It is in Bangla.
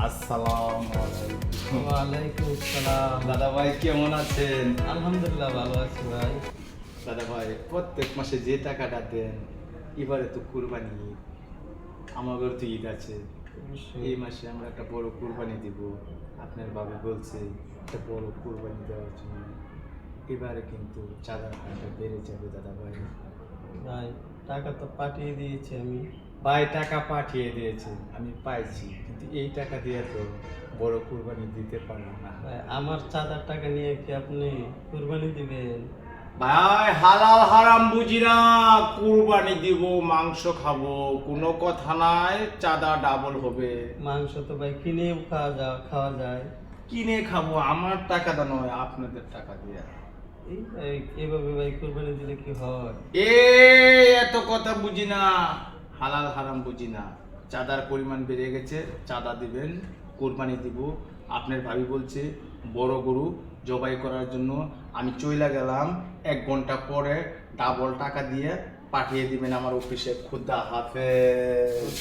আসসালামু আলাইকুম। ওয়ালাইকুম আসসালাম। দাদা ভাই কেমন আছেন? আলহামদুলিল্লাহ ভালো আছি ভাই। দাদা ভাই প্রত্যেক মাসে যে টাকাটা দেন, এবারে তো কুরবানি ঈদ, আমাদের তো ঈদ আছে। এই মাসে আমরা একটা বড় কুরবানি দিব। আপনার বাবা বলছে একটা বড় কুরবানি দেওয়ার জন্য। এবারে কিন্তু চাঁদার হারটা বেড়ে যাবে দাদা ভাই। ভাই টাকা তো পাঠিয়ে দিয়েছি আমি। ভাই টাকা পাঠিয়ে দিয়েছে, আমি পাইছি, কিন্তু এই টাকা দিয়ে তো বড় কুরবানি দিতে পারবো না। ভাই আমার চাঁদার টাকা নিয়ে কি আপনি কুরবানি দিবেন? ভাই হালাল হারাম বুঝি না, কুরবানি দিব, মাংস খাবো, কোনো কথা নাই, চাঁদা ডাবল হবে। মাংস তো ভাই কিনেও খাওয়া যায়। কিনে খাবো, আমার টাকাটা নয়, আপনাদের টাকা দিয়ে। এই ভাই এভাবে ভাই কুরবানি দিলে কি হয়? এ এত কথা বুঝি না, হালাল হারাম বুঝি না। চাঁদার পরিমাণ বেড়ে গেছে, চাঁদা দিবেন, কুরবানি দিব। আপনার ভাবি বলছে বড় গরু জবাই করার জন্য, আমি চইলা গেলাম, 1 ঘন্টা পরে ডাবল টাকা দিয়ে পাঠিয়ে দিবেন আমার অফিসে। খুদা হাফেজ।